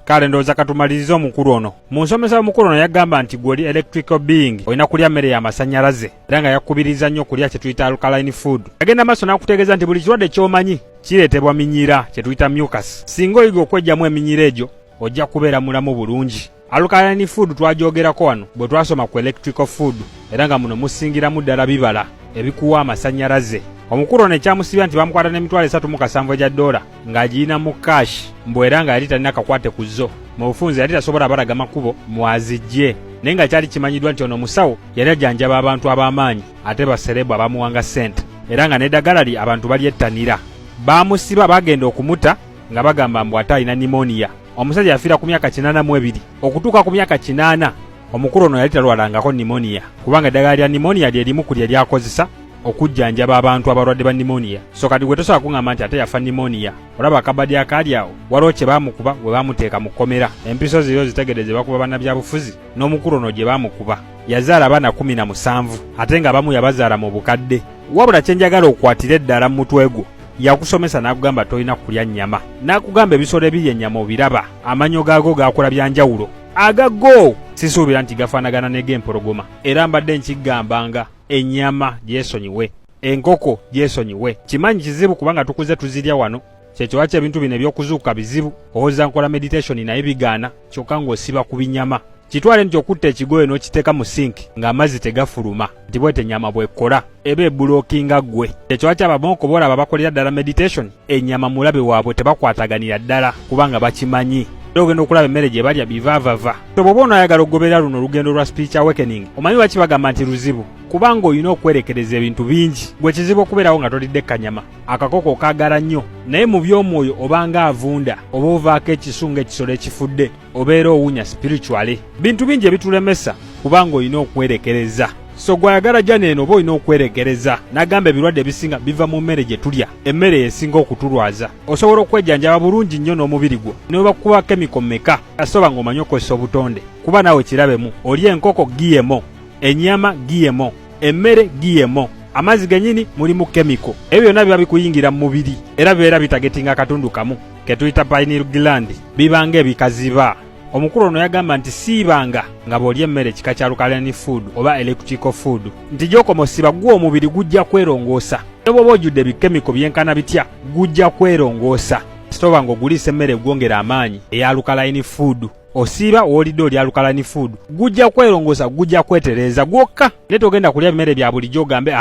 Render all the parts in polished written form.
Kale ndowooza katumalirize omukulu ono. Mu nsomesa omukulu ono yagamba nti gwe oli electrical being olina kulya mmere y'amasannyalaze era nga yakubiriza nnyo okulya kye tuyita alkaline food. Agenda maaso n'akutegeeza nti buli kirwadde ky'omanyi kireetebwa minyira kye tuyita mucus. Singa oyiga okwejjamu eminyira egyo ojja kubeera mulamu bulungi. Alkaline food twagyogerako wano bwe twasoma ku electrical food era nga muno musingiramu ddala bibala ebikuwa amasannyalaze. Omukulu ono ekyamusibya nti bamukwata $3.7 egya dola ng'agiyina mu cash mbwera nga yali talina kakwate ku zo. Mu bufunze yali tasobola balaga makubo mwazijje naye nga kyali kimanyiddwa nti ono musawo yali ajjanjaba abantu ab'amaanyi ate baserebu abamuwanga ssente era nga n'eddagala lye abantu balyettanira. Baamusiba bagenda okumuta nga bagamba mbu ate alina pneumonia. Omusajja yafiira ku myaka 82 okutuuka ku myaka 80 omukulu ono yali talwalangako pneumonia kubanga eddagala lya pneumonia lye limu ku lye lyakozesa okujjanjaba abantu abalwadde ba pneumonia. So kati gwe tosobola kuŋŋamba nti ate yafa pneumonia. Olaba akabadi akaali awo waliwo kye baamukuba bwe baamuteeka mu kkomera. Empiso ziriyo zitegedde bakuba bannabyabufuzi n'omukulu ono gye baamukuba. Yazaala abaana 17 ate nga abamu yabazaala mu bukadde. Wabula kye njagala okwatira eddala mu mutwe gwo yakusomesa n'akugamba tolina kulya nnyama. N'akugamba ebisolo ebirya ennyama obiraba amanyo gaago gaakola byanjawulo. Agago sisuubira nti gafaanagana n'eg'empologoma era mbadde nkigambanga ennyama gyesonyiwe, enkoko gyesonyiwe. Kimanyi kizibu kubanga tukuze tuzirya wano. Kyekyo lwaki ebintu bino eby'okuzuuka bizibu owoza nkola meditation naye bigaana kyokka ng'osiba ku binyama. Kitwale nti okutta ekigoye n'okiteeka mu sinki ng'amazzi tegafuluma nti bwete ennyama bw'ekkola eba ebulookinga ggwe. Kyekyo lwaki abamonko boolaba bakolera ddala meditation ennyama mulabe waabwe tebakwataganira ddala kubanga bakimanyi. Ogenda okulaba emmere gye balya bivaavava. Bw'oba onaayagala okugoberera luno olugendo lwa spiritual awakening omanyi lwaki bagamba nti luzibu kubanga olina okwerekereza ebintu bingi. Gwe kizibu okubeerawo nga tolidde kanyama akakoko okaagala nnyo naye mu by'omwoyo obanga avunda oba ovaako ekisunga ekisolo ekifudde obeera owunya spiritually. Bintu bingi ebitulemesa kubanga olina okwerekereza. So gwayagala jana eno oba olina okwerekereza. N'agamba ebirwadde ebisinga biva mu mmere gye tulya, emmere esinga okutulwaza. Osobola okwejjanjaba bulungi nnyo n'omubiri gwo ne bakuba kemiko mmeka asoba ng'omanyi okozesa obutonde kuba naawe kirabemu. Olya enkoko giyemo, ennyama giyemo, emmere giyemo, amazzi gennyini mulimu kemiko. Ebyo byonna biba bikuyingira mu mubiri era bibeera bitagetinga akatundu kamu ke tuyita pineal gland bibanga ebikaziba. Omukulu ono yagamba nti siibanga nga bw'olya emmere kika kya alkaline food oba electrical food nti gy'okomosiba gwo omubiri gujja kwerongoosa. Ne bw'oba ojjudde bikemiko byenkana bitya gujja kwerongoosa. Sitoba ng'oguliisa emmere egwongera amaanyi eya alkaline food. Osiiba w'olidde olya alkaline food gujja kwerongoosa, gujja kwetereeza gwokka. Ne togenda kulya bimere bya bulijjo ogambe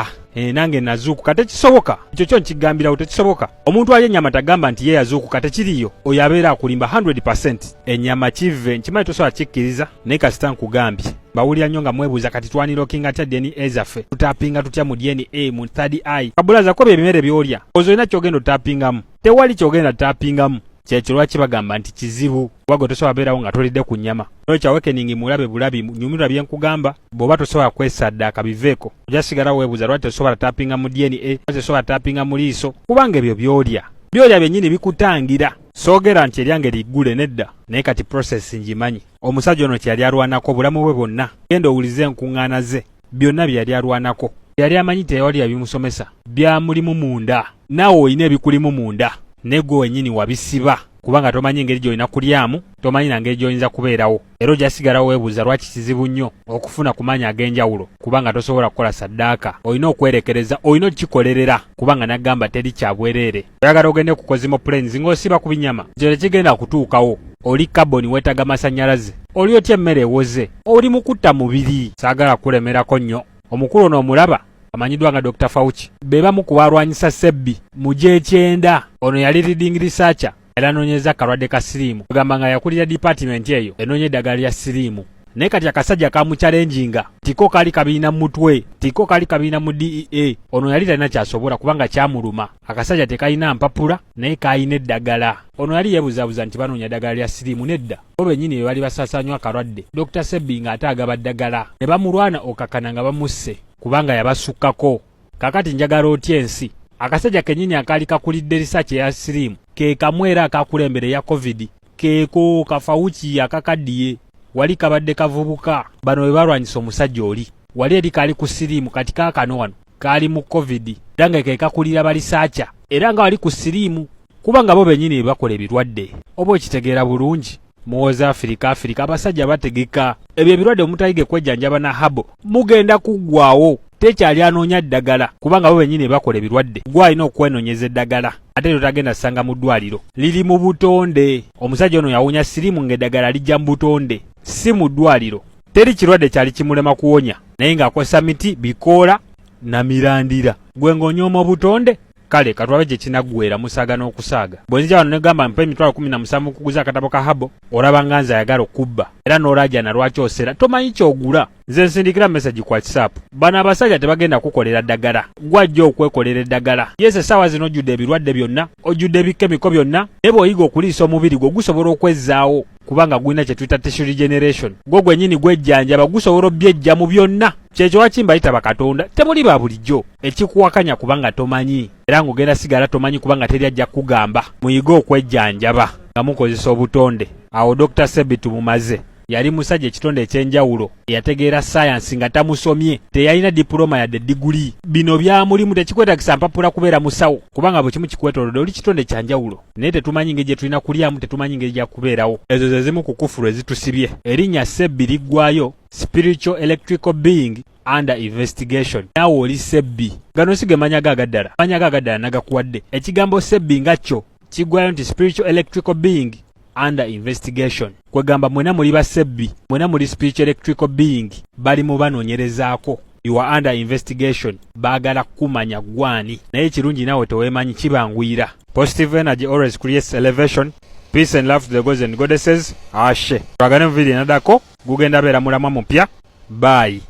nange nazuukuka. Tekisoboka. Ekyo kyo nkigambirawo tekisoboka. Omuntu alya ennyama tagamba nti ye yazuukuka tekiriyo. Oyo abeera akulimba 100%. Ennyama kive nkimanyi tosobola kikkiriza naye kasita nkugambye bawulira nnyo nga mwebuuza kati twanirookinga tya DNA zaffe tutaapinga tutya mu DNA mu third eye. Kabulaza ko bye bimere by'olya ozo olina kyogenda otaapingamu. Tewali kyogenda taapingamu. Kyekyo lwaki bagamba nti kizibu kuba gwe tosobola beerawo nga tolidde ku nnyama. Spiritual awakening mulabe bulabi nyumirwa bye nkugamba bw'oba tosobola kwesaddaaka biveeko ojja sigala weebuuza lwaki tosobola taapinga mu DNA, lwaki tosobola taapinga mu liiso kubanga ebyo by'olya byennyini bikutangira. Soogera nti eryange liggule nedda naye kati process ngimanyi. Omusajja ono kye yali alwanako bulamu bwe bwonna genda owulize enkuŋŋaana ze byonna bye yali alwanako. Yali amanyi tewali yabimusomesa byamulimu munda naawe olina ebikulimu munda ne gwe wennyini wabisiba kubanga tomanyi engeri gy'olina kulyamu, tomanyi na ngeri gy'oyinza kubeerawo. Era ojja sigalawo weebuuza lwaki kizibu nnyo okufuna ku maanyi ag'enjawulo kubanga tosobola kukola saddaaka. Olina okwerekereza, olina okikolerera kubanga nagamba teri kyabwereere. Oyagala ogende ku Kozimo Plains ng'osiba ku binyama ekyo tekigenda kutuukawo. Oli kaboni weetaga masannyalaze, oli otya emmere ewoze, oli mu kutta mubiri. Saagala kulemerako nnyo. Omukulu ono omulaba amanyiddwa nga Dr. Fauci be bamu ku balwanyisa sebbi mu G9. Ono yali leading researcher era anoonyeza akalwadde ka siriimu. Agamba nga yakulira department eyo enoonya eddagala lya siriimu. Naye kati akasajja kamuchalenjinga tiko kali kabiina mu mutwe, tiko kali kabiina mu DEA. Ono yali talina kyasobola kubanga kyamuluma. Akasajja tekalina mpapula naye kayina eddagala. Ono yali yeebuzaabuza nti banoonya eddagala lya siriimu nedda. Bo bennyini be bali basaasaanywa akalwadde. Dr. Sebbi ng'ate agaba ddagala. Ne bamulwana okakana nga bamusse kubanga yabasukkako. Kakati njagala otya ensi. Akasajja kennyini akaali kakulidde research eya siriimu ke kamwera akakulembere ya COVID. Keeko Kafauci akakaddiye. Wali kabadde kavubuka bano bwe balwanyisa omusajja oli. Wali eri kaali ku siriimu kati kaakano wano kaali mu COVID era nga ke kakulira balisaaca era nga wali ku siriimu kubanga bo bennyini bakola ebirwadde. Oba okitegeera bulungi. muwoza Afrika abasajja bategeka ebyo ebirwadde omutayige kwejjanjaba na habo mugenda kuggwaawo tekyali anoonya ddagala kubanga bo bennyini bakola ebirwadde gwe alina okwenoonyeza eddagala ate totagenda sanga mu ddwaliro liri mu butonde omusajja ono yawunya sirimu ng'eddagala lijja mu butonde si mu ddwaliro teri kirwadde kyali kimulema kuwonya naye ng'akozesa miti bikoola na mirandira gwe ng'onyooma obutonde kale katwabe gye kinaggwera musaaga n'okusaaga bwenzija wano negamba mpa emitwalo 17 kuguza akatabo ka habo olaba nga nze ayagala okubba era n'olaajana lwaki osera tomanyi ky'ogula nze nsindikira message ku WhatsApp bano abasajja tebagenda kukolera ddagala gwajja okwekolera eddagala yese essaawa zino ojjudde ebirwadde byonna ojjudde ebikemiko byonna naye bw'oyiga okuliisa omubiri gwo gusobola okwezzaawo kubanga gulina kye tuyita tissue regeneration gwo gwennyini gwejjanjaba gusobola obyejja mu byonna kyekyo wakimbayita bakatonda temuli ba bulijjo ekikuwakanya kubanga tomanyi era ng'ogenda sigala tomanyi kubanga teri ajja kugamba muyige okwejjanjaba nga mukozesa obutonde awo Dr. Sebi tumumaze yali musajja ekitonde ekyenjawulo eyategeera sayansi nga tamusomye teyalina diploma yadde diguli bino byamulimu tekikwetagisa mpapula kubeera musawo kubanga bwe kimu kikwetolodde oli kitonde kyanjawulo naye tetumanyi ngeri gye tulina kulyamu tetumanyi ngeri gya kubeerawo ezo ze zimu ku kufulu ezitusibye erinnya Sebbi liggwayo spiritual electrical being under investigation naawe oli Sebbi gano si ge manya gagaddala manya gagaddala nagakuwadde ekigambo Sebbi nga kyo kiggwayo nti spiritual electrical being under investigation kwegamba mwena muli ba Sebbi mwena muli spiritual electrical being bali mu banoonyerezaako you are under investigation baagala kumanya gwani naye kirungi naawe teweemanyi kibanguyira positive energy always creates elevation peace and love to the gods and goddesses ashe twagane mu video enadako gugenda beera mulamwa mupya bye